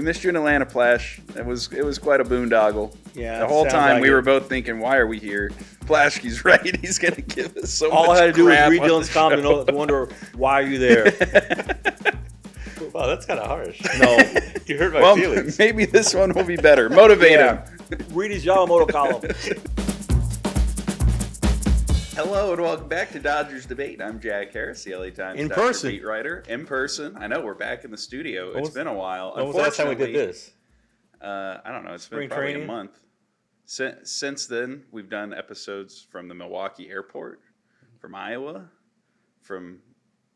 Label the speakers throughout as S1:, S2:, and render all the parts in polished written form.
S1: We missed you in Atlanta, Plash. It was quite a boondoggle.
S2: Yeah.
S1: The whole time we were both thinking, why are we here? Plaschke's right. He's going to give us so much
S2: All I had to do was
S1: crap
S2: read
S1: on
S2: Dylan's
S1: the
S2: comment
S1: show.
S2: to wonder, why are you there?
S3: Wow, that's kind of harsh.
S2: No.
S3: You hurt my feelings.
S1: Maybe this one will be better. Motivate him.
S2: Read his Yamamoto column.
S1: Hello and welcome back to Dodgers Debate. I'm Jack Harris, the LA Times
S2: In
S1: Dodger
S2: person.
S1: beat writer. In person. I know, we're back in the studio. It's been a while.
S3: When was the last time we did this?
S1: I don't know. It's
S2: Spring
S1: been probably
S2: training?
S1: a month. Since then, we've done episodes from the Milwaukee airport, from Iowa, from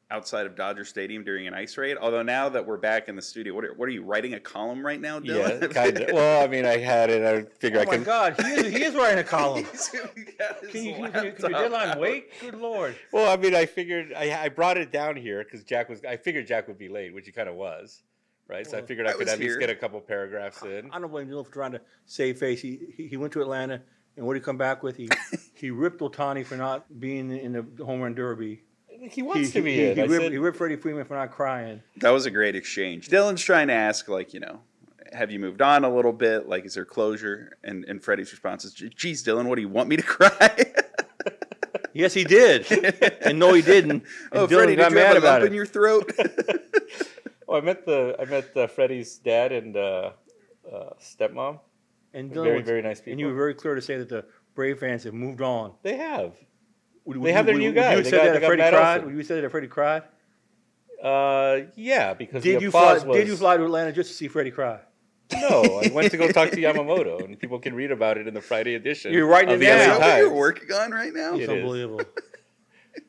S1: outside of Dodger Stadium during an ice raid. Although now that we're back in the studio, what are you writing a column right now, Dylan?
S3: Yeah, kind of. Well, I mean, I had it. I figured
S2: Oh
S3: I
S2: my
S3: could.
S2: God, he is writing a column. Can your
S1: laptop
S2: deadline
S1: out.
S2: wait? Good Lord.
S3: Well, I mean, I figured I brought it down here because I figured Jack would be late, which he kind of was, right? So I figured I could
S1: was
S3: at least
S1: here.
S3: get a couple paragraphs in.
S2: I don't blame Dylan for trying to save face. He went to Atlanta, and what did he come back with? He ripped Ohtani for not being in the home run derby.
S3: He wants to be in.
S2: He ripped Freddie Freeman for not crying.
S1: That was a great exchange. Dylan's trying to ask, have you moved on a little bit? Like, is there closure? And Freddie's response is, geez, Dylan, what do you want me to cry?
S2: Yes, he did. And no, he didn't. And
S1: Freddie,
S2: got
S1: did you have
S2: mad
S1: a
S2: about
S1: lump
S2: it.
S1: in your throat?
S3: Well, I met Freddie's dad and stepmom.
S2: And
S3: Very, very nice people.
S2: And you were very clear to say that the Brave fans have moved on.
S3: They have.
S2: Would
S3: They have their new guy.
S2: You
S3: They
S2: said
S3: got-
S2: that
S3: they
S2: if
S3: got
S2: Freddie
S3: Matt
S2: cried?
S3: Olson.
S2: Would you say that if Freddie cried?
S3: Yeah, because
S2: Did
S3: the
S2: you fly?
S3: applause was.
S2: Did you fly to Atlanta just to see Freddie cry?
S3: No, I went to go talk to Yamamoto, and people can read about it in the Friday edition.
S2: You're writing
S3: of
S2: it
S3: the
S2: down.
S1: Is
S3: LA
S1: that what you're
S3: Times.
S1: working on right now?
S3: It
S2: It's
S3: is.
S2: unbelievable.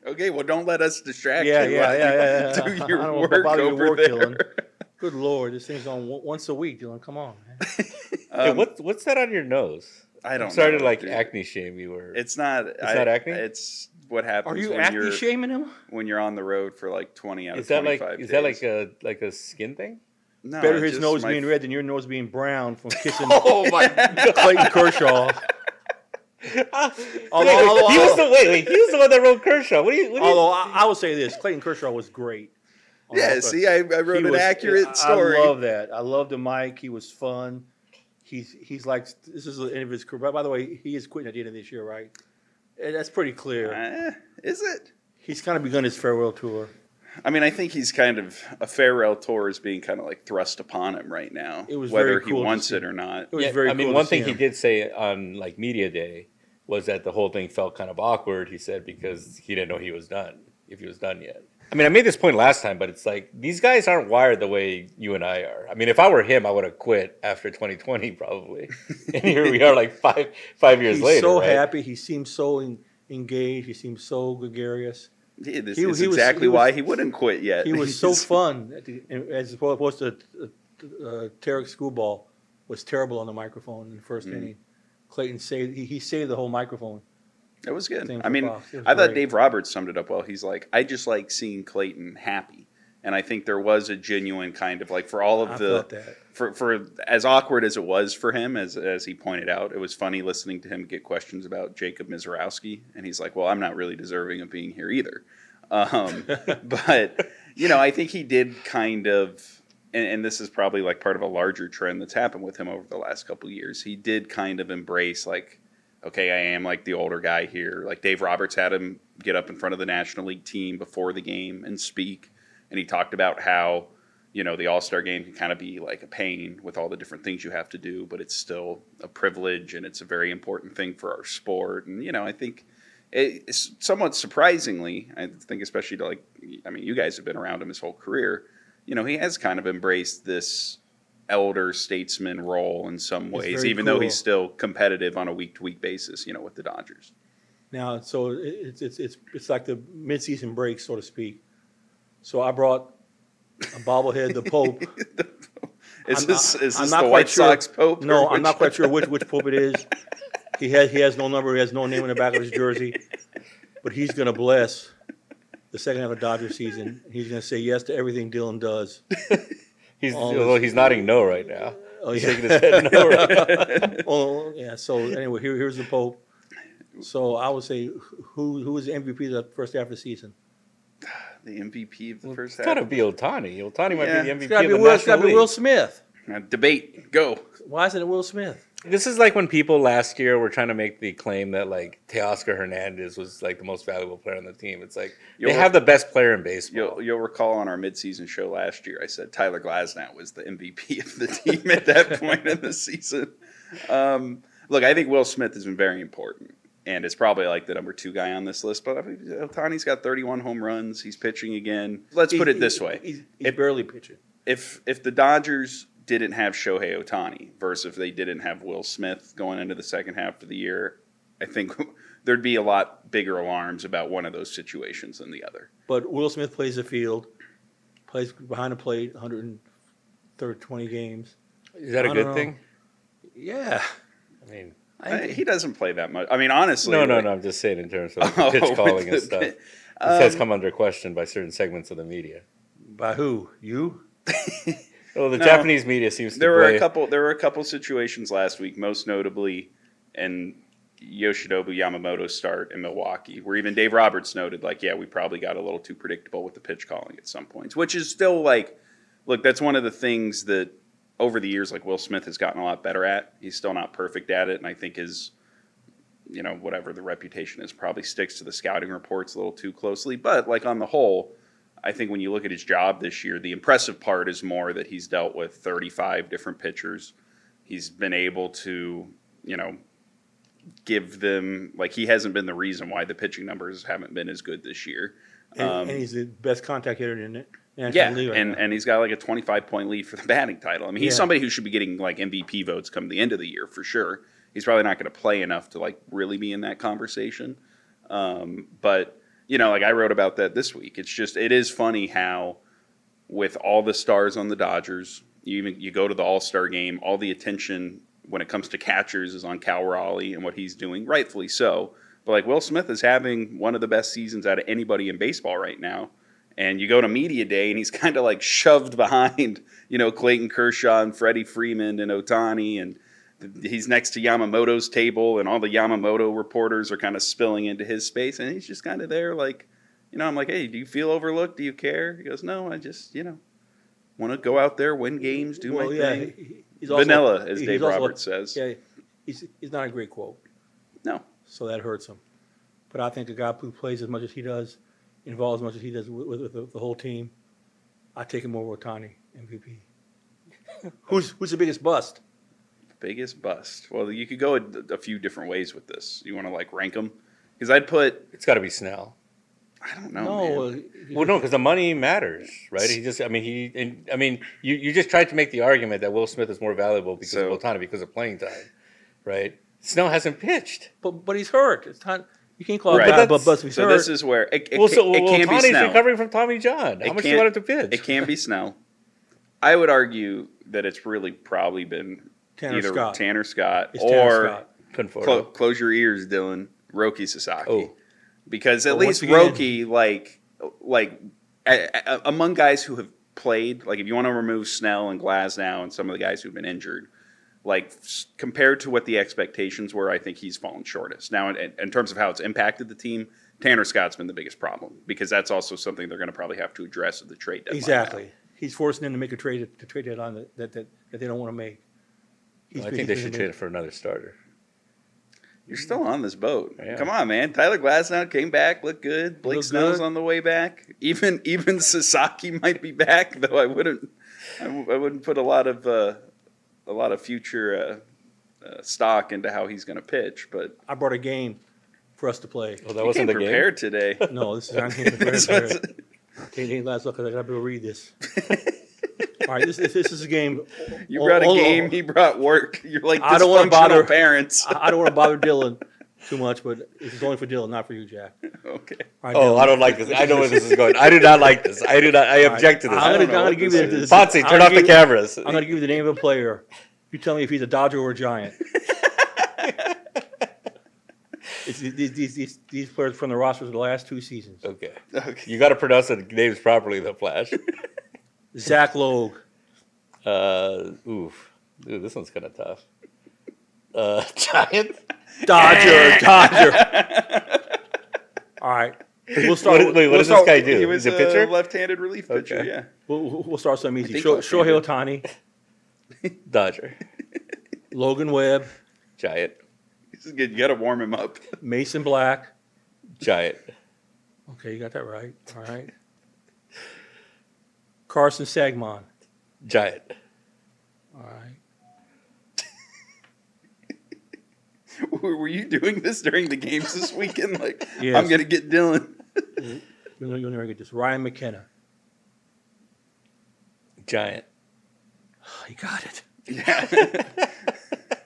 S1: Okay, well, don't let us distract
S2: Yeah.
S1: you. while you
S2: I
S1: Do your
S2: don't know
S1: work
S2: about your
S1: over
S2: work,
S1: there.
S2: Dylan. Good Lord, this thing's on once a week, Dylan. Come on, man.
S3: Hey, what's that on your nose?
S1: I don't
S3: I'm sorry
S1: know,
S3: to like
S1: dude.
S3: acne shame you. Or
S1: It's not.
S3: not acne?
S1: It's what happens
S2: Are you
S1: when
S2: acne
S1: you're
S2: shaming him?
S1: when you're on the road for like 20 out
S3: is
S1: of
S3: that
S1: 25
S3: like
S1: days.
S3: like a skin thing?
S1: No,
S2: Better
S1: it's
S2: his
S1: just
S2: nose
S1: my-
S2: being red than your nose being brown from kissing
S3: Oh my God!
S2: Clayton Kershaw.
S3: He was the one that wrote Kershaw.
S2: Although I will say this, Clayton Kershaw was great.
S1: Yeah, see, I wrote an accurate story.
S2: I love that. I love the mic. He was fun. He's like, this is the end of his career. By the way, he is quitting at the end of this year, right? And that's pretty clear.
S1: Is it?
S2: He's kind of begun his farewell tour.
S1: I mean, I think he's kind of a farewell tour is being kind of like thrust upon him right now.
S2: It was
S1: whether
S2: very cool
S1: he
S2: to
S1: wants
S2: see.
S1: it or not.
S2: It was very
S3: I mean,
S2: cool
S3: one
S2: to
S3: thing
S2: see
S3: he
S2: him.
S3: did say on like media day was that the whole thing felt kind of awkward. He said because he didn't know he was done, if he was done yet. I mean, I made this point last time, but it's like these guys aren't wired the way you and I are. I mean, if I were him, I would have quit after 2020 probably. And here we are, like five years
S2: He's
S3: later.
S2: so
S3: right?
S2: happy. He seems so engaged. He seems so gregarious.
S1: Yeah, this
S2: He
S1: is
S2: was-
S1: exactly why he wouldn't quit yet.
S2: He was so fun, as opposed to Tarek Schoolball was terrible on the microphone in the first inning. Clayton saved. He saved the whole microphone.
S1: It was good.
S2: Thing
S1: I
S2: for
S1: mean,
S2: Fox. It was
S1: I thought
S2: great.
S1: Dave Roberts summed it up well. He's like, I just like seeing Clayton happy. And I think there was a genuine kind of like for all of
S2: I
S1: the
S2: felt that.
S1: for as awkward as it was for him, as he pointed out, it was funny listening to him get questions about Jacob Mizorowski, and he's like, "Well, I'm not really deserving of being here either." But I think he did kind of, and this is probably like part of a larger trend that's happened with him over the last couple of years. He did kind of embrace like, okay, I am like the older guy here. Like Dave Roberts had him get up in front of the National League team before the game and speak, and he talked about how the All-Star game can kind of be like a pain with all the different things you have to do, but it's still a privilege and it's a very important thing for our sport. And, I think it's somewhat surprisingly, I think especially to you guys have been around him his whole career, he has kind of embraced this elder statesman role in some ways,
S2: very
S1: even though
S2: cool.
S1: he's still competitive on a week-to-week basis, with the Dodgers.
S2: Now, so it's like the midseason break, so to speak. So I brought a bobblehead, the Pope.
S1: Is this
S2: I'm
S1: the
S2: not
S1: White
S2: quite sure.
S1: Sox Pope?
S2: No,
S1: or
S2: I'm not quite sure which Pope it is. He has no number. He has no name in the back of his jersey. But he's going to bless the second half of Dodger season. He's going to say yes to everything Dylan does.
S3: He's nodding no right now.
S2: Oh,
S3: He's
S2: yeah.
S3: shaking his head no right now.
S2: Oh, yeah. So anyway, here's the Pope. So I would say, who is the MVP of the first half of the season?
S1: The MVP of the first
S3: It's got to
S1: half.
S3: be Ohtani. Ohtani might
S1: Yeah.
S3: be the
S2: It's
S3: MVP
S2: got
S3: of
S2: to
S3: the
S2: be Will. It's got
S3: National
S2: to be
S3: League.
S2: Will Smith.
S1: Debate. Go.
S2: Why isn't it Will Smith?
S3: This is like when people last year were trying to make the claim that like Teoscar Hernandez was like the most valuable player on the team. It's like they have the best player in baseball.
S1: You'll recall on our midseason show last year, I said Tyler Glasnow was the MVP of the team at that point in the season. Look, I think Will Smith has been very important, and it's probably like the number 2 guy on this list. But I mean, Ohtani's got 31 home runs. He's pitching again. Let's put it this way:
S2: he's barely pitching.
S1: If the Dodgers didn't have Shohei Ohtani versus if they didn't have Will Smith going into the second half of the year, I think there'd be a lot bigger alarms about one of those situations than the other.
S2: But Will Smith plays the field, plays behind the plate, 120 games.
S3: Is that a good thing?
S2: Yeah.
S3: I mean,
S1: He doesn't play that much. I mean, honestly.
S3: No. I'm just saying in terms of pitch calling and stuff. This has come under question by certain segments of the media.
S2: By who? You?
S3: Well, the Japanese media seems to
S1: There were a couple situations last week, most notably in Yoshinobu Yamamoto's start in Milwaukee, where even Dave Roberts noted, like, yeah, we probably got a little too predictable with the pitch calling at some points, which is still like, look, that's one of the things that over the years, like, Will Smith has gotten a lot better at. He's still not perfect at it, and I think his, whatever the reputation is, probably sticks to the scouting reports a little too closely. But, like, on the whole, I think when you look at his job this year, the impressive part is more that he's dealt with 35 different pitchers. He's been able to, give them, like, he hasn't been the reason why the pitching numbers haven't been as good this year.
S2: And he's the best contact hitter in it.
S1: Yeah, and he's got like a 25-point lead for the batting title. I mean, he's somebody who should be getting like MVP votes come the end of the year for sure. He's probably not going to play enough to like really be in that conversation. But like I wrote about that this week. It is funny how with all the stars on the Dodgers, you go to the All-Star game, all the attention when it comes to catchers is on Cal Raleigh and what he's doing, rightfully so. But like Will Smith is having one of the best seasons out of anybody in baseball right now. And you go to media day, and he's kind of like shoved behind, Clayton Kershaw and Freddie Freeman and Ohtani, and he's next to Yamamoto's table, and all the Yamamoto reporters are kind of spilling into his space, and he's just kind of there, like, I'm like, hey, do you feel overlooked? Do you care? He goes, no, I just, want to go out there, win games, do my thing. He's vanilla, as Dave Roberts says.
S2: Yeah, he's not a great quote.
S1: No,
S2: so that hurts him. But I think a guy who plays as much as he does, involved as much as he does with the whole team, I take him over Ohtani, MVP. Who's the biggest bust?
S1: Biggest bust. Well, you could go a few different ways with this. You want to like rank them? Because I'd put.
S3: It's got to be Snell.
S1: I don't know.
S2: No.
S3: Well, no, because the money matters, right? You just tried to make the argument that Will Smith is more valuable because of Ohtani because of playing time, right? Snell hasn't pitched,
S2: but he's hurt. It's time. You can't call it bad, but he's hurt.
S1: So this is where it can
S3: Ohtani's
S1: be Snell.
S3: recovering from Tommy John. How much do you want him to pitch?
S1: It can be Snell. I would argue that it's really probably been Tanner Scott or close your ears, Dylan, Roki Sasaki.
S3: Oh.
S1: Because at least Roki, like among guys who have played, like if you want to remove Snell and Glasnow and some of the guys who've been injured, like compared to what the expectations were, I think he's fallen shortest. Now, in terms of how it's impacted the team, Tanner Scott's been the biggest problem because that's also something they're going to probably have to address at the trade deadline.
S2: Exactly.
S1: Now.
S2: He's forcing them to make a trade deadline that they don't want to make.
S3: I think they should trade it for another starter.
S1: You're still on this boat.
S3: Yeah.
S1: Come on, man. Tyler Glasnow came back, looked good. Blake Snell's on the way back. Even Sasaki might be back, though I wouldn't put a lot of future stock into how he's going to pitch. But
S2: I brought a game for us to play.
S3: Well, that wasn't the game.
S1: Prepared today.
S2: No, this is I came prepared. Ain't last look because I got to be able to read this. All right, this is a game.
S1: You brought a game. He brought work. You're like
S2: I don't want to bother
S1: parents.
S2: I don't want to bother Dylan too much, but it's only for Dylan, not for you, Jack.
S1: Okay.
S2: Right,
S3: I don't like this. I know where this is going. I do not like this. I object to this.
S2: I'm going to give you this.
S3: Fonzie, turn off the cameras.
S2: I'm going to give you the name of a player. You tell me if he's a Dodger or a Giant. It's these players from the rosters of the last 2 seasons.
S3: Okay. You got to pronounce the names properly, though, Flash.
S2: Zach Logue.
S3: Ooh, this one's kind of tough. Giant?
S2: Dodger. All right. We'll start.
S3: What does this guy do?
S1: He was
S3: He's a pitcher?
S1: Left-handed relief pitcher,
S3: Okay.
S1: yeah.
S2: We'll start something easy.
S1: think
S2: Shohei Ohtani.
S3: Dodger.
S2: Logan Webb,
S3: Giant.
S1: This is good. You got to warm him up.
S2: Mason Black.
S3: Giant.
S2: Okay, you got that right. All right. Carson Sagmon.
S3: Giant.
S2: All right.
S1: Were you doing this during the games this weekend? Like,
S2: Yes.
S1: I'm going to get Dylan.
S2: You'll never get this. Ryan McKenna.
S3: Giant.
S2: Oh, you got it.
S1: Yeah.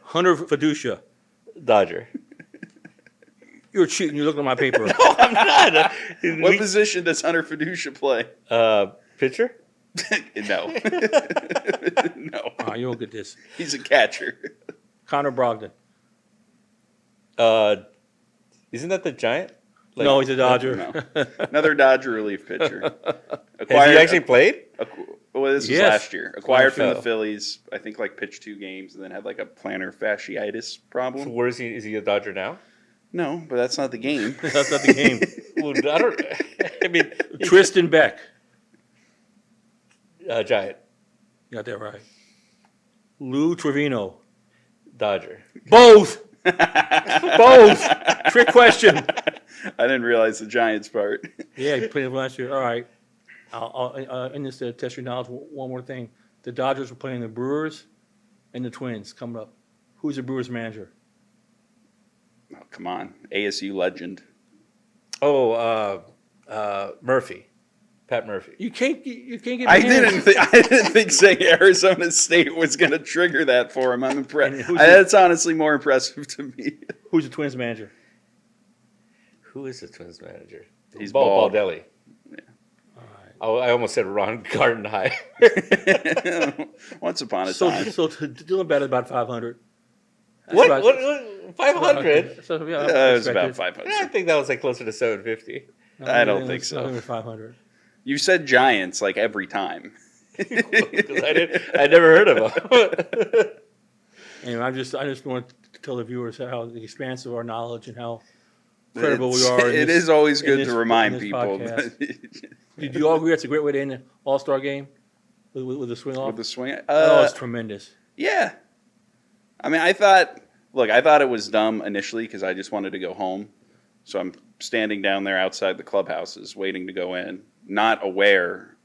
S2: Hunter Fiducia.
S3: Dodger.
S2: You're cheating. You're looking at my paper.
S3: I'm not.
S1: What position does Hunter Fiducia play?
S3: Pitcher?
S1: No. No.
S2: All right, you won't get this.
S1: He's a catcher.
S2: Connor Brogdon.
S3: Isn't that the Giant?
S2: No, he's a Dodger.
S1: No. Another Dodger relief pitcher.
S3: Has he actually played?
S1: Well, this was
S2: Yes.
S1: last year. Acquired from
S3: Oh.
S1: the Phillies. I think like pitched 2 games and then had like a plantar fasciitis
S3: So
S1: problem.
S3: where is he? Is he a Dodger now?
S1: No, but that's not the game.
S2: That's not the game.
S3: Well, I don't. I mean,
S2: Tristan Beck.
S3: Giant.
S2: You got that right. Lou Trevino.
S3: Dodger.
S2: Both. Both. Trick question.
S1: I didn't realize the Giants part.
S2: Yeah, you played it last year. All right. I'll end this to test your knowledge. One more thing. The Dodgers were playing the Brewers and the Twins coming up. Who's the Brewers manager?
S1: Oh, come on. ASU legend.
S3: Oh, Murphy. Pat Murphy.
S2: You can't get.
S1: I
S2: hands.
S1: didn't think saying Arizona State was going to trigger that for him. I'm
S2: And
S1: impressed.
S2: who's
S1: That's honestly more impressive to me.
S2: Who's the Twins manager?
S3: Who is the Twins manager?
S1: He's
S3: Bald.
S1: bald.
S3: Baldelli.
S2: All right.
S3: Oh, I almost said Ron Garden High.
S1: Once upon a
S2: So
S1: time.
S2: Dylan batted about 500. That's
S3: What?
S2: about-
S3: What? 500?
S2: So, yeah,
S1: It was about
S2: expected.
S1: 500.
S3: I think that was like closer to 750.
S2: No,
S1: I don't
S2: it
S1: think
S2: was
S1: so.
S2: over 500.
S1: You said Giants like every time.
S3: 'Cause I never heard of him.
S2: And I just want to tell the viewers how expansive our knowledge and how credible we are.
S1: It is always good to remind
S2: in this
S1: people.
S2: podcast. Did you all agree that's a great way to end an All-Star game with the swing off?
S1: With the swing.
S2: Oh, it's tremendous.
S1: Yeah. I mean, I thought it was dumb initially because I just wanted to go home. So I'm standing down there outside the clubhouses waiting to go in, not aware,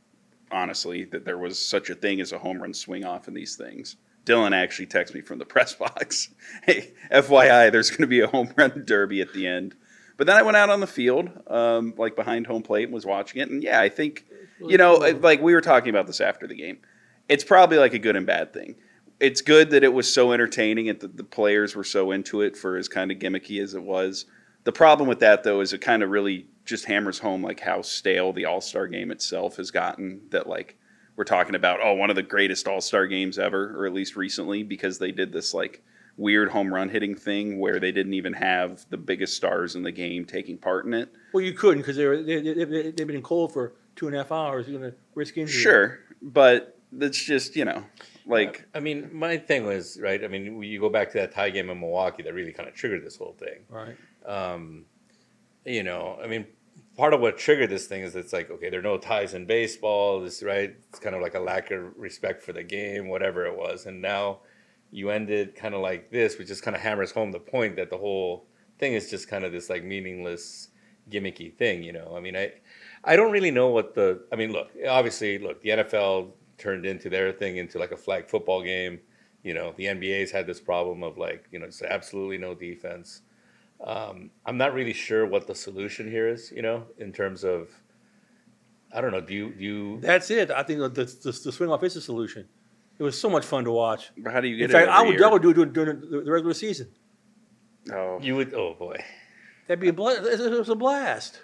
S1: honestly, that there was such a thing as a home run swing off in these things. Dylan actually texted me from the press box. Hey, FYI, there's going to be a home run derby at the end. But then I went out on the field, like behind home plate and was watching it. And yeah, I think, like we were talking about this after the game. It's probably like a good and bad thing. It's good that it was so entertaining and that the players were so into it for as kind of gimmicky as it was. The problem with that, though, is it kind of really just hammers home like how stale the All-Star game itself has gotten. That like we're talking about, one of the greatest All-Star games ever, or at least recently, because they did this like weird home run hitting thing where they didn't even have the biggest stars in the game taking part in it.
S2: Well, you couldn't because they've been cold for 2.5 hours. You're going to risk injury.
S1: Sure, but that's just, like...
S3: I mean, my thing was, right, I mean, you go back to that tie game in Milwaukee that really kind of triggered this whole thing.
S2: Right.
S3: I mean, part of what triggered this thing is it's like, okay, there are no ties in baseball, this, right? It's kind of like a lack of respect for the game, whatever it was. And now you end it kind of like this, which just kind of hammers home the point that the whole thing is just kind of this like meaningless, gimmicky thing, I mean, I don't really know what obviously, the NFL turned into their thing into like a flag football game. The NBA's had this problem of like, just absolutely no defense. I'm not really sure what the solution here is, in terms of, I don't know. Do you?
S2: That's it. I think the swing off is the solution. It was so much fun to watch.
S1: But how do you get
S2: In fact,
S1: it
S2: I
S1: every
S2: would
S1: year?
S2: do it during the regular season.
S1: Oh.
S3: You would? Oh boy.
S2: That'd be a blast. It was a blast.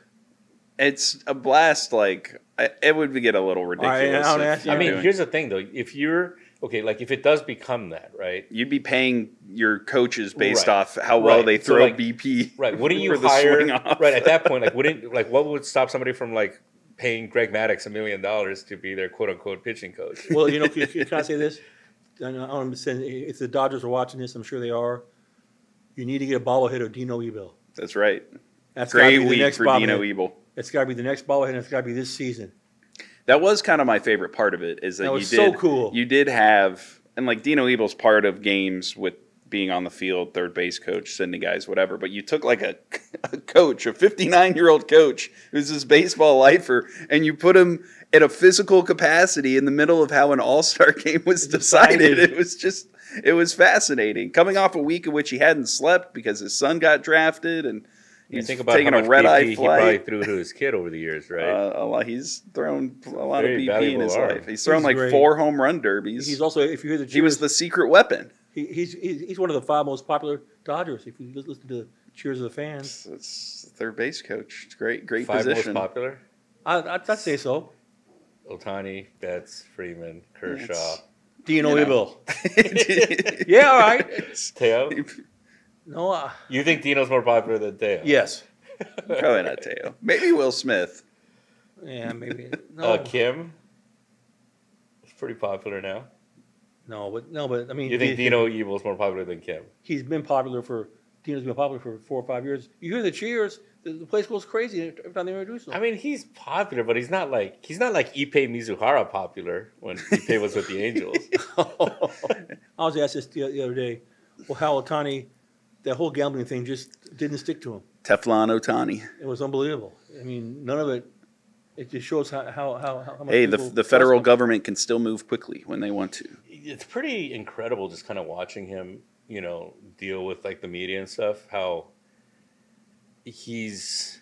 S1: It's a blast. Like it would get a little ridiculous.
S2: I'll ask you.
S3: I mean,
S1: doing-
S3: here's the thing though. If you're okay, like if it does become that, right?
S1: you'd be paying your coaches based
S3: Right.
S1: off how well
S3: Right.
S1: they
S3: So,
S1: throw
S3: like,
S1: BP.
S3: Right. Wouldn't you
S1: for the
S3: hire?
S1: swing off.
S3: Right at that point, like what would stop somebody from like paying Greg Maddux $1 million to be their quote unquote pitching coach?
S2: Well, can I say this? I'm saying if the Dodgers are watching this, I'm sure they are. You need to get a bobblehead of Dino Ebel.
S1: That's right.
S2: That's gotta
S1: Great
S2: be the
S1: week
S2: next
S1: for Dino
S2: bobblehead.
S1: Ebel.
S2: It's got to be the next bobblehead, and it's got to be this season.
S1: That was kind of my favorite part of it. Is that
S2: That
S1: you
S2: was
S1: did
S2: so cool.
S1: You did have and like Dino Ebel's part of games with being on the field, third base coach, sending guys, whatever. But you took like a coach, a 59-year-old coach who's this baseball lifer, and you put him in a physical capacity in the middle of how an all-star game was decided. It was fascinating. Coming off a week in which he hadn't slept because his son got drafted, and he's
S3: think about
S1: taking
S3: how
S1: a
S3: much
S1: red-eye
S3: BP
S1: flight.
S3: he probably threw to his kid over the years, right?
S1: A lot. He's thrown a lot of
S3: Very
S1: BP in his
S3: valuable arm.
S1: life. He's thrown
S2: He's
S1: like
S2: great.
S1: 4 home run derbies.
S2: He's also, if you hear the cheers,
S1: He was the secret weapon.
S2: he's one of the 5 most popular Dodgers. If you listen to the cheers of the fans,
S1: It's third base coach. It's great
S3: 5
S1: position.
S3: most popular:
S2: I'd say so.
S3: Ohtani, Betts, Freeman, Kershaw,
S2: Dino
S1: You know.
S2: Ebel. Yeah, all right.
S3: Teo.
S2: No,
S3: You think Dino's more popular than Teo?
S2: yes.
S1: Probably not Teo. Maybe Will Smith.
S2: Yeah, maybe. No,
S3: Kim. It's pretty popular now.
S2: no, but I mean,
S3: You think Dino Ebel's more popular than Kim?
S2: Dino's been popular for 4 or 5 years. You hear the cheers, the place goes crazy every time they introduce him.
S3: I mean, he's popular, but he's not like Ippei Mizuhara popular when Ippei was with the Angels.
S2: I was asked this the other day. Well, how Ohtani, that whole gambling thing just didn't stick to him.
S1: Teflon Ohtani.
S2: It was unbelievable. I mean, none of it. It just shows how much.
S1: Hey,
S2: people
S1: the federal
S2: trust him.
S1: government can still move quickly when they want to.
S3: It's pretty incredible just kind of watching him, deal with like the media and stuff. How he's,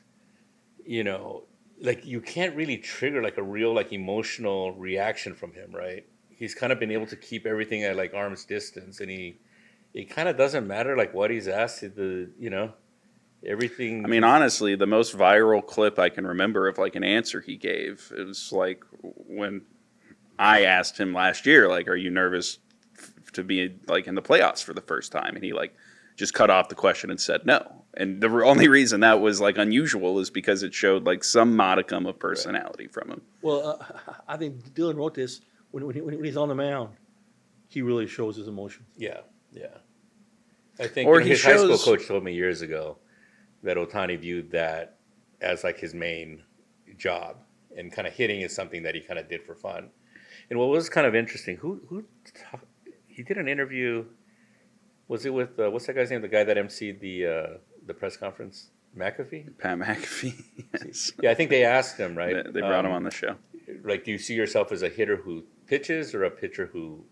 S3: like you can't really trigger like a real like emotional reaction from him, right? He's kind of been able to keep everything at like arm's distance, and it kind of doesn't matter like what he's asked everything.
S1: I mean, honestly, the most viral clip I can remember of like an answer he gave, it was like when I asked him last year, like, are you nervous to be like in the playoffs for the first time? And he like just cut off the question and said no. And the only reason that was like unusual is because it showed like some modicum of personality from him.
S2: Well, I think Dylan wrote this when he's on the mound. He really shows his emotion.
S3: Yeah. I think
S1: Or
S3: his
S1: he
S3: high school
S1: shows-
S3: coach told me years ago that Ohtani viewed that as like his main job, and kind of hitting is something that he kind of did for fun. And what was kind of interesting, he did an interview. Was it with what's that guy's name? The guy that emceed the press conference, McAfee.
S1: Pat McAfee. Yes.
S3: Yeah, I think they asked him, right?
S1: They brought him on the show.
S3: Like, do you see yourself as a hitter who pitches or a pitcher who,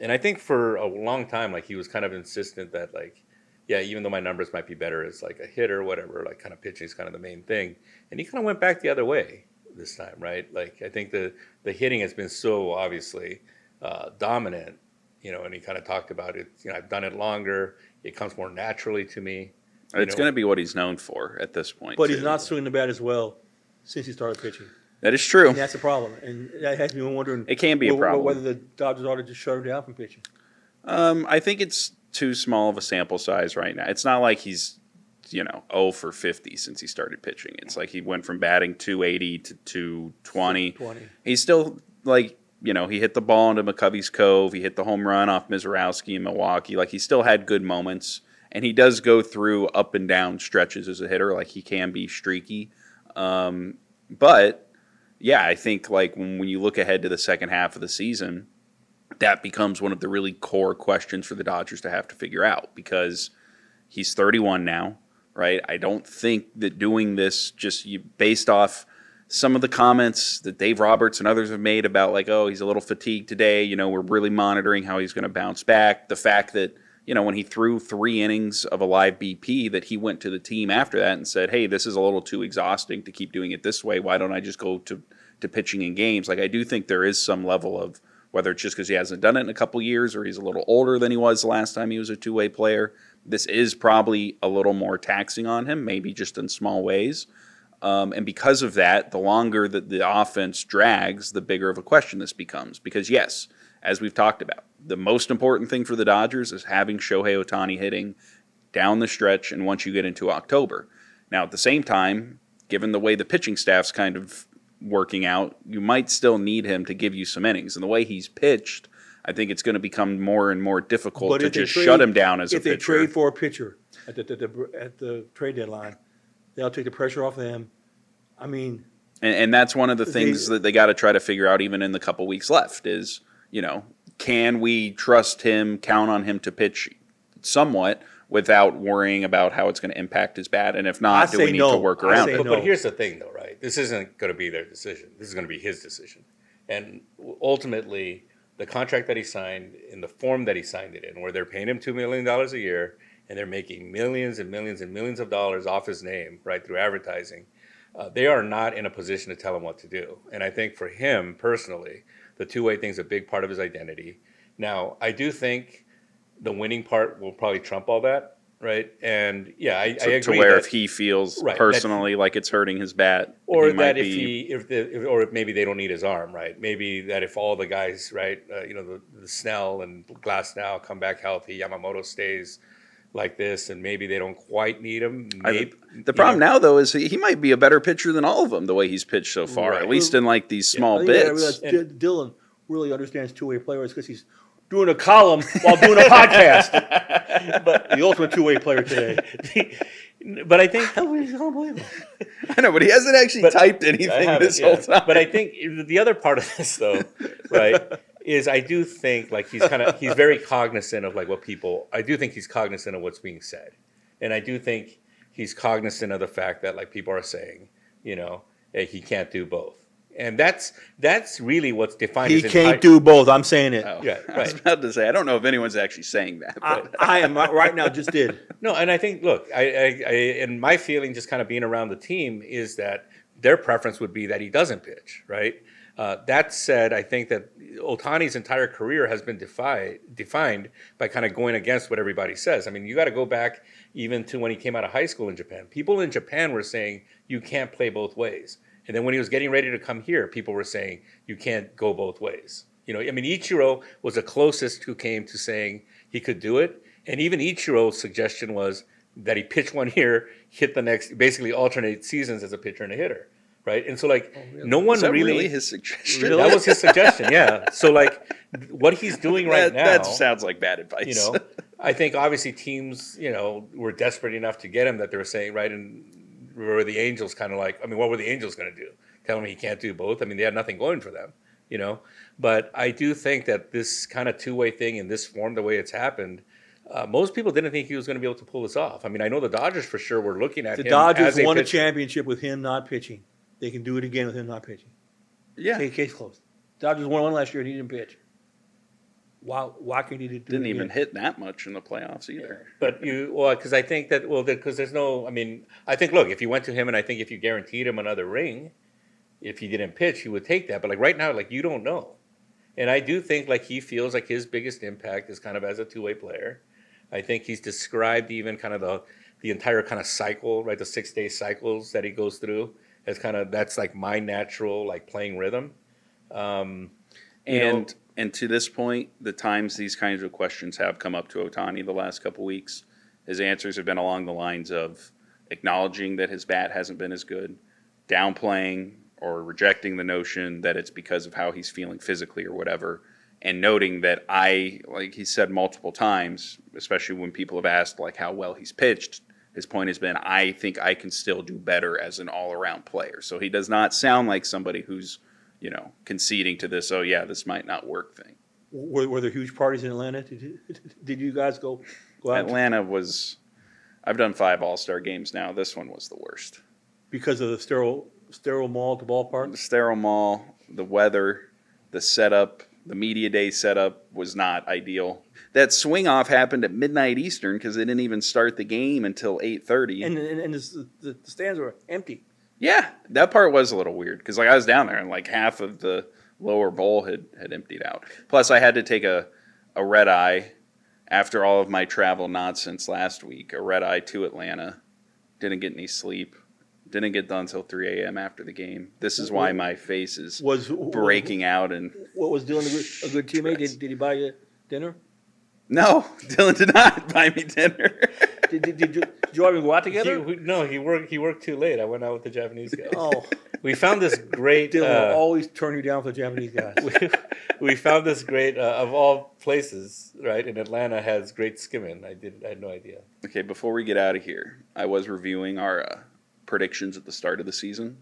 S3: and I think for a long time, like he was kind of insistent that like, yeah, even though my numbers might be better as like a hitter, whatever, like kind of pitching is kind of the main thing. And he kind of went back the other way this time, right? Like I think the hitting has been so obviously dominant, and he kind of talked about it. I've done it longer. It comes more naturally to me.
S1: It's going to be what he's known for at this point.
S2: But
S1: too.
S2: he's not swinging the bat as well since he started pitching.
S1: That is true.
S2: And that's a problem. And that has me wondering.
S1: It can be a problem.
S2: Whether the Dodgers ought to just shut him down from pitching.
S1: I think it's too small of a sample size right now. It's not like he's, 0 for 50 since he started pitching. It's like he went from batting 280 to 220. He's still like, he hit the ball into McCovey's Cove. He hit the home run off Mizorowski in Milwaukee. Like he still had good moments. And he does go through up and down stretches as a hitter. Like he can be streaky. But yeah, I think like when you look ahead to the second half of the season, that becomes one of the really core questions for the Dodgers to have to figure out, because he's 31 now, right? I don't think that doing this just based off some of the comments that Dave Roberts and others have made about like, oh, he's a little fatigued today. We're really monitoring how he's going to bounce back. The fact that, when he threw 3 innings of a live BP, that he went to the team after that and said, hey, this is a little too exhausting to keep doing it this way. Why don't I just go to pitching in games? Like I do think there is some level of, whether it's just because he hasn't done it in a couple years or he's a little older than he was the last time he was a two-way player, this is probably a little more taxing on him, maybe just in small ways. And because of that, the longer that the offense drags, the bigger of a question this becomes. Because yes, as we've talked about, the most important thing for the Dodgers is having Shohei Ohtani hitting down the stretch and once you get into October. Now, at the same time, given the way the pitching staff's kind of working out, you might still need him to give you some innings. And the way he's pitched, I think it's going to become more and more difficult to just shut him down as a pitcher.
S2: If they trade for a pitcher at the trade deadline, they'll take the pressure off them. I mean... And
S1: that's one of the things that they got to try to figure out even in the couple weeks left is, can we trust him, count on him to pitch somewhat without worrying about how it's going to impact his bat? And if not, do we need to work around it?
S3: But here's the thing, though, right? This isn't going to be their decision. This is going to be his decision. And ultimately, the contract that he signed, in the form that he signed it in, where they're paying him $2 million a year, and they're making millions and millions and millions of dollars off his name, right, through advertising, they are not in a position to tell him what to do. And I think for him personally, the two-way thing is a big part of his identity. Now, I do think the winning part will probably trump all that, right? And yeah, I agree.
S1: To where if he feels personally like it's hurting his bat,
S3: or that if maybe they don't need his arm, right? Maybe that if all the guys, right, the Snell and Glass now come back healthy, Yamamoto stays like this, and maybe they don't quite need him.
S1: The problem now, though, is he might be a better pitcher than all of them the way he's pitched so far, at least in like these small bits.
S2: Dylan really understands two-way players because he's doing a column while doing a podcast. But the ultimate two-way player today.
S3: But I think
S2: unbelievable.
S1: I know, but he hasn't actually typed anything this whole time.
S3: But I think the other part of this, though, right, is I do think like he's very cognizant of like what people. I do think he's cognizant of what's being said, and I do think he's cognizant of the fact that like people are saying, he can't do both. And that's really what's defined.
S2: He can't do both. I'm saying it.
S1: Oh, yeah, right. I was about to say, I don't know if anyone's actually saying that. But.
S2: I am right now. Just did.
S3: No, and I think, look, I and my feeling, just kind of being around the team, is that their preference would be that he doesn't pitch, right? That said, I think that Ohtani's entire career has been defined by kind of going against what everybody says. I mean, you got to go back even to when he came out of high school in Japan. People in Japan were saying you can't play both ways. And then when he was getting ready to come here, people were saying, you can't go both ways. Ichiro was the closest who came to saying he could do it. And even Ichiro's suggestion was that he pitch one year, hit the next, basically alternate seasons as a pitcher and a hitter. Right. And so, no one
S1: Is that
S3: really
S1: his suggestion.
S3: That was his suggestion. Yeah. So, what he's doing right now.
S1: That sounds like bad advice.
S3: I think obviously teams, were desperate enough to get him that they were saying, right. And were the Angels kind of what were the Angels going to do? Tell him he can't do both? I mean, they had nothing going for them, But I do think that this kind of two-way thing in this form, the way it's happened, most people didn't think he was going to be able to pull this off. I mean, I know the Dodgers for sure were looking at him.
S2: The Dodgers won a championship with him not pitching. They can do it again with him not pitching.
S1: Yeah.
S2: Case closed. Dodgers won one last year and he didn't pitch. Why can't he do it
S1: Didn't even hit that much in the playoffs either.
S3: But because I think that, because there's no, I think, look, if you went to him and I think if you guaranteed him another ring, if he didn't pitch, he would take that. But right now, you don't know. And I do think he feels like his biggest impact is kind of as a two-way player. I think he's described even kind of the entire kind of cycle, right, the 6-day cycles that he goes through as kind of, that's my natural playing rhythm.
S1: And to this point, the times these kinds of questions have come up to Ohtani the last couple weeks, his answers have been along the lines of acknowledging that his bat hasn't been as good, downplaying or rejecting the notion that it's because of how he's feeling physically or whatever, and noting that like he said multiple times, especially when people have asked how well he's pitched, his point has been, I think I can still do better as an all-around player. So he does not sound like somebody who's conceding to this, oh, yeah, this might not work thing.
S2: Were there huge parties in Atlanta? Did you guys go out?
S1: Atlanta was, I've done 5 All-Star games now. This one was the worst.
S2: Because of the sterile mall at the ballpark?
S1: The sterile mall, the weather, the setup, the media day setup was not ideal. That swing-off happened at midnight Eastern because they didn't even start the game until 8:30.
S2: And the stands were empty.
S1: Yeah, that part was a little weird because I was down there and half of the lower bowl had emptied out. Plus, I had to take a red eye after all of my travel nonsense last week. A red eye to Atlanta. Didn't get any sleep. Didn't get done until 3 a.m. after the game. This is why my face is breaking out. And
S2: what was Dylan a good teammate? Did he buy you dinner?
S1: No, Dylan did not buy me dinner.
S2: Did you all go out together?
S3: He worked too late. I went out with the Japanese guys.
S2: Oh,
S3: we found this great.
S2: Dylan will always turn you down for the Japanese guys.
S3: we found this great of all places, right? In Atlanta has great skimming. I had no idea.
S1: Okay, before we get out of here, I was reviewing our predictions at the start of the season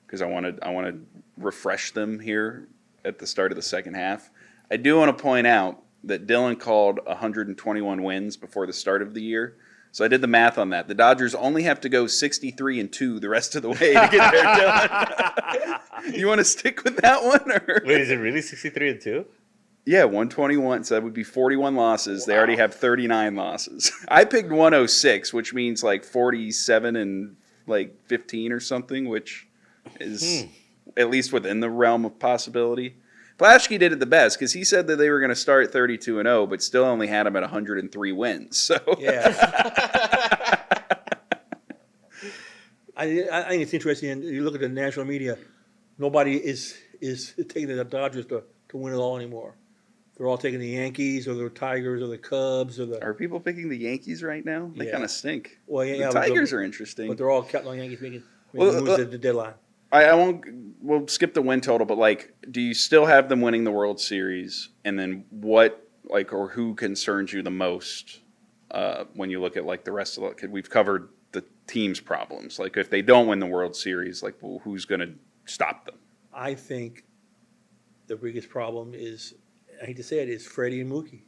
S1: because I want to refresh them here at the start of the second half. I do want to point out that Dylan called 121 wins before the start of the year. So I did the math on that. The Dodgers only have to go 63-2 the rest of the way to get there, Dylan. You want to stick with that one? Or?
S3: Wait, is it really 63-2?
S1: Yeah, 121. So that would be 41 losses. Wow. They already have 39 losses. I picked 106, which means like 47 and like 15 or something, which is at least within the realm of possibility. Plaschke did it the best because he said that they were going to start 32-0, but still only had them at 103 wins. So
S2: yeah, I think it's interesting. And you look at the national media, nobody is taking the Dodgers to win it all anymore. They're all taking the Yankees or the Tigers or the Cubs or the.
S1: Are people picking the Yankees right now? They kind of stink.
S2: Well, yeah,
S1: the Tigers are interesting,
S2: but they're all counting on Yankees making moves at the deadline.
S1: I won't. We'll skip the win total, but like, do you still have them winning the World Series? And then what, like, or who concerns you the most when you look at like the rest of the? We've covered the team's problems. Like, if they don't win the World Series, like, well, who's going to stop them?
S2: I think the biggest problem is, I hate to say it, is Freddie and Mookie.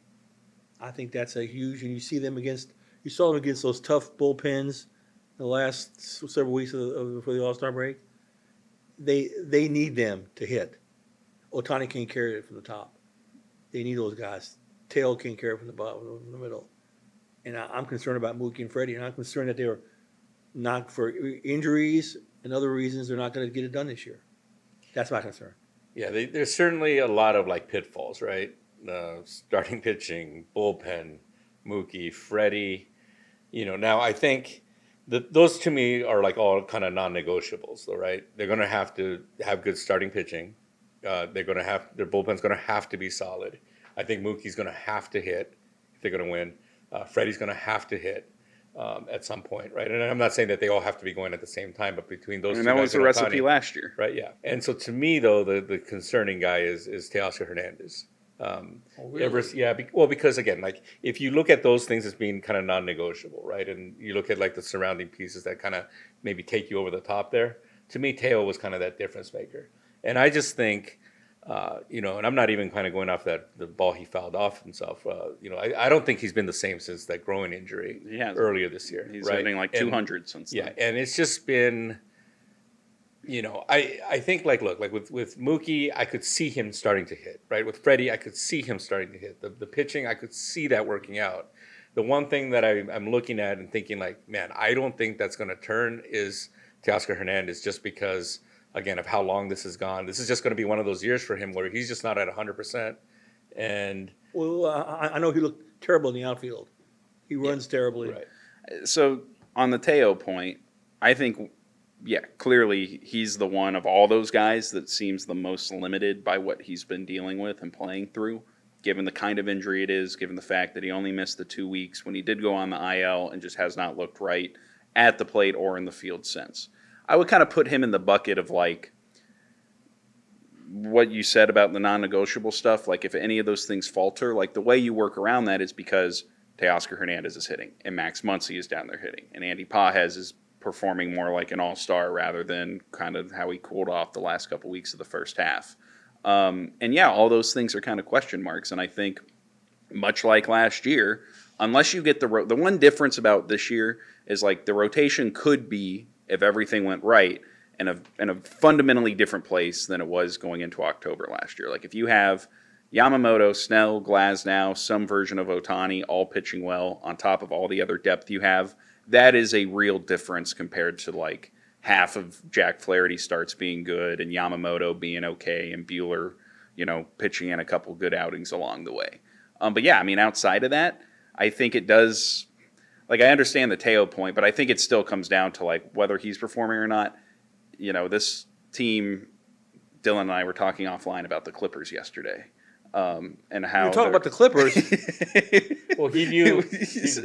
S2: I think that's a huge, and you see them against. You saw them against those tough bullpens the last several weeks before the All-Star break. They need them to hit. Ohtani can't carry it from the top. They need those guys. Tail can't carry it from the bottom, from the middle. And I'm concerned about Mookie and Freddie, and I'm concerned that they're not, for injuries and other reasons, they're not going to get it done this year. That's my concern.
S3: Yeah, there's certainly a lot of like pitfalls, right? Starting pitching, bullpen, Mookie, Freddie. Now I think those to me are like all kind of non-negotiables, though, right? They're going to have to have good starting pitching. They're going to have their bullpen's going to have to be solid. I think Mookie's going to have to hit if they're going to win. Freddie's going to have to hit at some point, right? And I'm not saying that they all have to be going at the same time, but between those two
S1: that
S3: guys
S1: was the
S3: and
S1: recipe
S3: Ohtani,
S1: last year,
S3: right? Yeah. And so to me, though, the concerning guy is Teoscar Hernández.
S2: Really?
S3: Because again, like if you look at those things as being kind of non-negotiable, right, and you look at like the surrounding pieces that kind of maybe take you over the top there. To me, Teo was kind of that difference maker, and I just think, and I'm not even kind of going off the ball he fouled off himself. I don't think he's been the same since that groin injury earlier this year.
S1: He's
S3: right?
S1: hitting like 200 since then.
S3: Yeah, and it's just been. I think like with Mookie, I could see him starting to hit, right? With Freddie, I could see him starting to hit. The pitching, I could see that working out. The one thing that I'm looking at and thinking like, man, I don't think that's going to turn is Teoscar Hernández, just because, again, of how long this has gone. This is just going to be one of those years for him where he's just not at 100%. And
S2: I know he looked terrible in the outfield. He runs terribly.
S3: Right.
S1: So on the Teo point, I think, clearly he's the one of all those guys that seems the most limited by what he's been dealing with and playing through, given the kind of injury it is, given the fact that he only missed the 2 weeks when he did go on the IL and just has not looked right at the plate or in the field since. I would kind of put him in the bucket of like what you said about the non-negotiable stuff. Like if any of those things falter, like the way you work around that is because Teoscar Hernández is hitting and Max Muncy is down there hitting and Andy Pages is performing more like an all-star rather than kind of how he cooled off the last couple weeks of the first half. All those things are kind of question marks. And I think much like last year, unless you get the one difference about this year is like the rotation could be, if everything went right, in a fundamentally different place than it was going into October last year. Like if you have Yamamoto, Snell, Glasnow, some version of Ohtani all pitching well on top of all the other depth you have, that is a real difference compared to like half of Jack Flaherty starts being good and Yamamoto being okay and Buehler, pitching in a couple good outings along the way. Outside of that, I think it does, like I understand the Teo point, but I think it still comes down to like whether he's performing or not. This team, Dylan and I were talking offline about the Clippers yesterday. And how
S2: you're talking about the Clippers.
S3: Well, he knew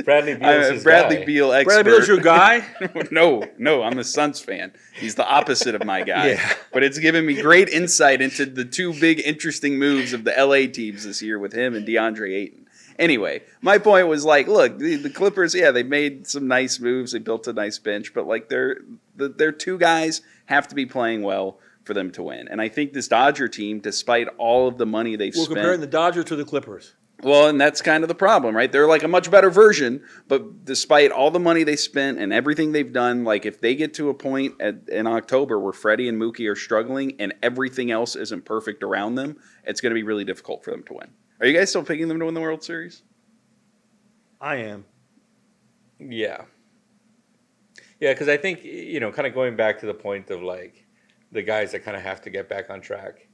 S3: Bradley Beal's his
S1: Bradley
S3: guy.
S1: Beal expert.
S2: Bradley Beal's your guy?
S1: No, I'm the Suns fan. He's the opposite of my guy.
S2: Yeah.
S1: But it's given me great insight into the two big interesting moves of the LA teams this year with him and DeAndre Ayton. Anyway, my point was like, look, the Clippers, they made some nice moves. They built a nice bench, but like their two guys have to be playing well. for them to win. And I think this Dodger team, despite all of the money they've
S2: We're
S1: spent,
S2: comparing the Dodgers to the Clippers.
S1: well, and that's kind of the problem, right? They're like a much better version, but despite all the money they spent and everything they've done, like if they get to a point in October where Freddie and Mookie are struggling and everything else isn't perfect around them, it's going to be really difficult for them to win. Are you guys still picking them to win the World Series?
S2: I am.
S3: Yeah. Yeah, because I think, kind of going back to the point of like the guys that kind of have to get back on track,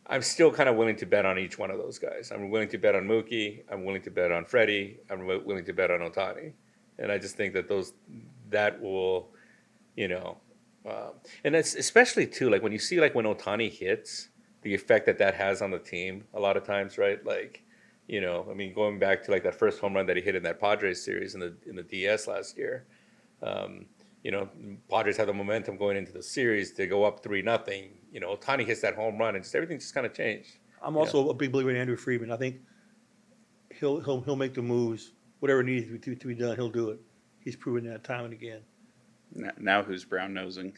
S3: I'm still kind of willing to bet on each one of those guys. I'm willing to bet on Mookie. I'm willing to bet on Freddie. I'm willing to bet on Ohtani. And I just think that will, and it's especially too, like when you see like when Ohtani hits, the effect that has on the team a lot of times, right? Like, going back to like that first home run that he hit in that Padres series in the DS last year. Padres have the momentum going into the series to go up 3-0. Ohtani hits that home run and everything just kind of changed.
S2: I'm also a big believer in Andrew Friedman. I think he'll make the moves, whatever needs to be done, he'll do it. He's proven that time and again.
S1: Now who's brown nosing?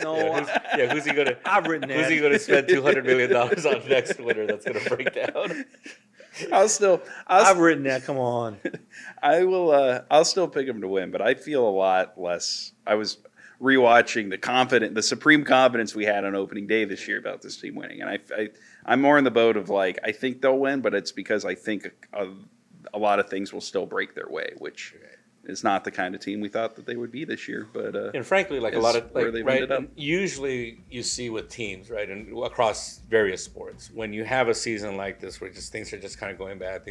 S2: No,
S3: who's he gonna?
S2: I've written that.
S3: Who's he gonna spend $200 million on next winter? That's gonna break down.
S1: I've
S2: written that. Come on.
S1: I will. I'll still pick him to win, but I feel a lot less. I was rewatching the supreme confidence we had on opening day this year about this team winning, and I'm more in the boat of like I think they'll win, but it's because I think a lot of things will still break their way, which is not the kind of team we thought that they would be this year. But
S3: and frankly, like a lot of usually you see with teams, right, and across various sports, when you have a season like this where just things are just kind of going bad,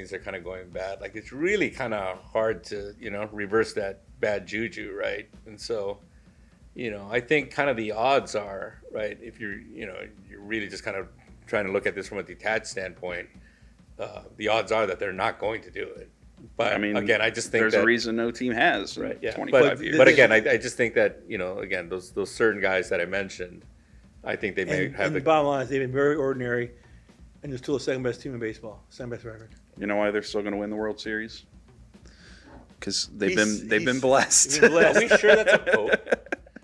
S3: like it's really kind of hard to reverse that bad juju, right? And so, I think kind of the odds are right if you're really just kind of trying to look at this from a detached standpoint. The odds are that they're not going to do it. But I mean, again, I just think
S1: there's a reason no team has,
S3: right? Yeah,
S1: 25 years.
S3: But again, I just think that again, those certain guys that I mentioned, I think they may have.
S2: And the bottom line is they've been very ordinary, and they're still the second best team in baseball, second best record.
S1: You know why they're still going to win the World Series? Because they've been blessed.
S3: Are we sure that's a Pope?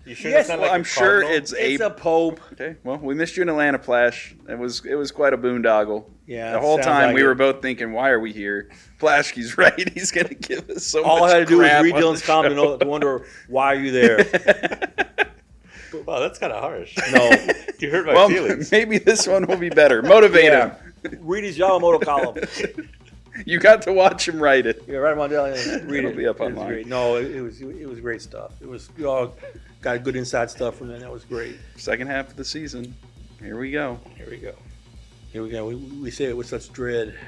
S3: You sure
S2: Yes,
S3: that's not
S1: well,
S3: like
S1: I'm sure it's
S2: a Pope.
S1: Okay, well, we missed you in Atlanta, Plash. It was quite a boondoggle.
S2: Yeah,
S1: the whole
S2: sounds
S1: time
S2: like
S1: we
S2: it.
S1: were both thinking, why are we here? Plaschke's right. He's going to give us so
S2: All
S1: much
S2: I had to do was
S1: crap
S2: read
S1: on
S2: Dylan's
S1: the
S2: comment
S1: show.
S2: to wonder why are you there.
S3: Wow, that's kind of harsh.
S2: No,
S3: You hurt my feelings.
S1: Well, maybe this one will be better. Motivate him.
S2: read his Yamamoto column.
S1: You got to watch him write it.
S2: Yeah, write him on down and read
S1: It'll
S2: it.
S1: be up
S2: It was
S1: online.
S2: great. No, it was great stuff. It was we all got good inside stuff from that. That was great.
S1: Second half of the season. Here we go.
S3: Here we go.
S2: Here we go. We say it with such dread.